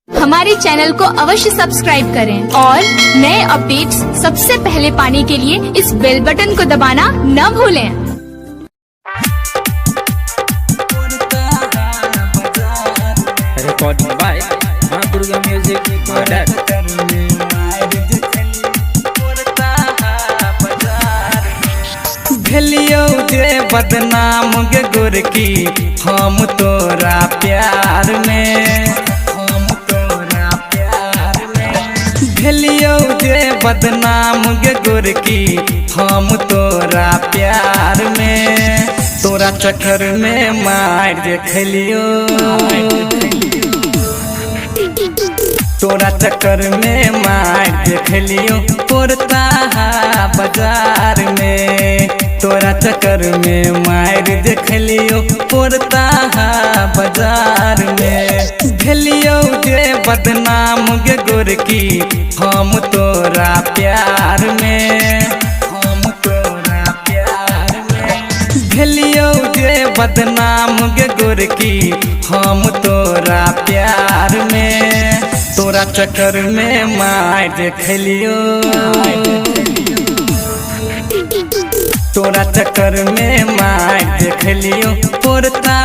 हमारे चैनल को अवश्य सब्सक्राइब करें और नए अपडेट्स सबसे पहले पाने के लिए इस बेल बटन को दबाना न भूलें। रिकॉर्डिंग बाय मां दुर्गा म्यूजिक मदद। भेलियो जे बदनाम गे गोरकी हम तोरा प्यार में, हम तोरा प्यार में। भेलियो जे बदनाम गे गोरकी हम तोरा प्यार में, तोरा चक्कर में मार देखलियो, तोरा चक्कर में मार देखलियो पोरता बाजार में, तोरा चक्कर में मार देखलियो पोरता बाजार में। भेलियो जे बदनाम गे गोरकी हम तोरा प्यार में, हम तोरा प्यार में। भेलियो जे बदनाम गे गोरकी हम तोरा प्यार में, तोरा चक्कर में मार देखलियो, तोरा चक्कर में मार देखलियो पोरता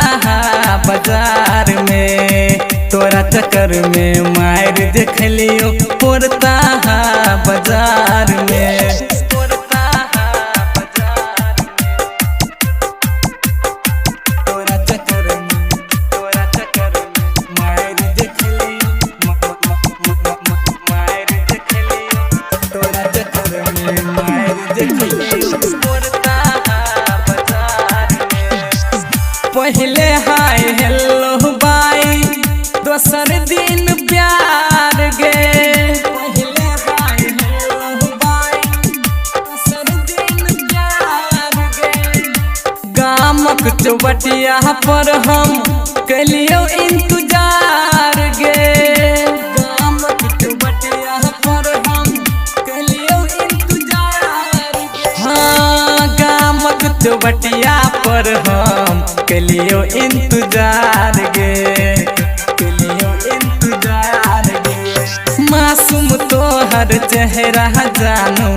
बाजार में, तोरा चक्कर में मार देखलियो पोरता बाजार में। पहले हाय हेलो बाई दोसर दिन प्यार गे, पहले हाय हेलो बाई दोसर दिन प्यार गे। गामक चौबटिया पर हम कलियो इंतजार गे, गामक चौबटिया पर हम कलियो इंतजार गे। हाँ गामक चौबटिया पर हम कलियो इंतजार गे, कलियो इंतजार गे। मासूम तोहर चेहरा जानू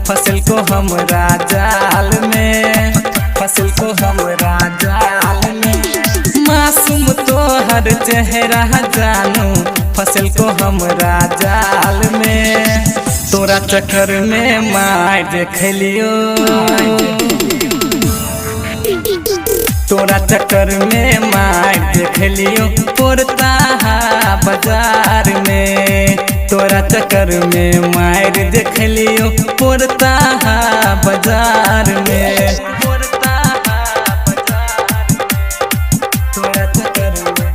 फसल को हमरा जाल में, फसल को हमरा जाल में। मासूम तोहर चेहरा जानू फसल को हमरा जाल में, तोरा चक्कर में मार देखलियो, तोरा चक्कर में मार देखलियो पोरता बाजार में, तोरा चक्कर में मार देखलियो पोरता बाजार में, पोरता बाजार में। तोरा चक्कर में,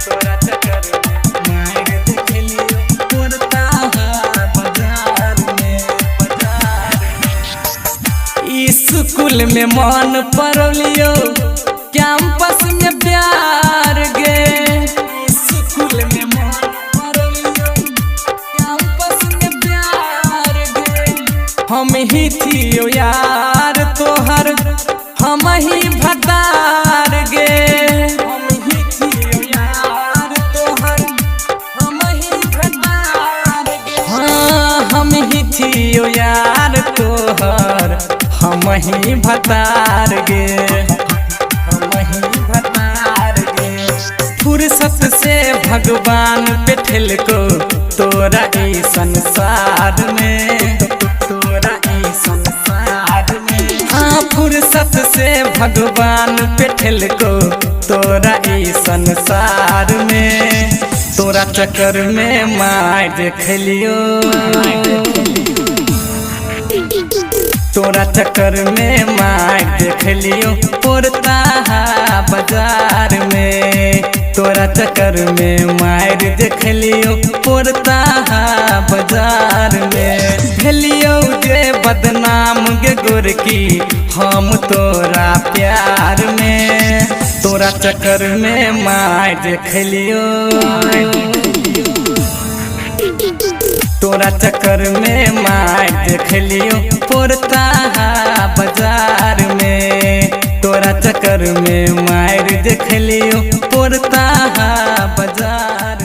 तोरा चक्कर में मार देखलियो पोरता बाजार में, बाजार में। स्कूल में मन पढ़लियो कैंपस में प्यार गे, स्कूल में मन पढ़लियो कैंपस में प्यार गे। हम ही थियो यार तोहर हम ही भतार गे, हम ही थियो यार तोहर हम ही भतार गे। हाँ हम ही थियो यार तोहर हम ही भतार गे, फुर्सत से भगवान पे ठेल को तोरा ई संसार में, तोरा ई संसार में। हाँ फुर्सत से भगवान पे ठेल को तोरा ई संसार में, तोरा चक्कर में मार देखलियो, तोरा चक्कर में मार देखलियो पोरता बाजार में, तोरा चक्कर में मार देखलियो पोरता बाजार में। भेलियो जे बदनाम गे गोरकी हम तोरा प्यार में, तोरा चक्कर में मार देखलियो, तोरा चक्कर में मार देखलियो पोरता बाजार में, तोरा चक्कर में मार देखलियो पोरता बाजार।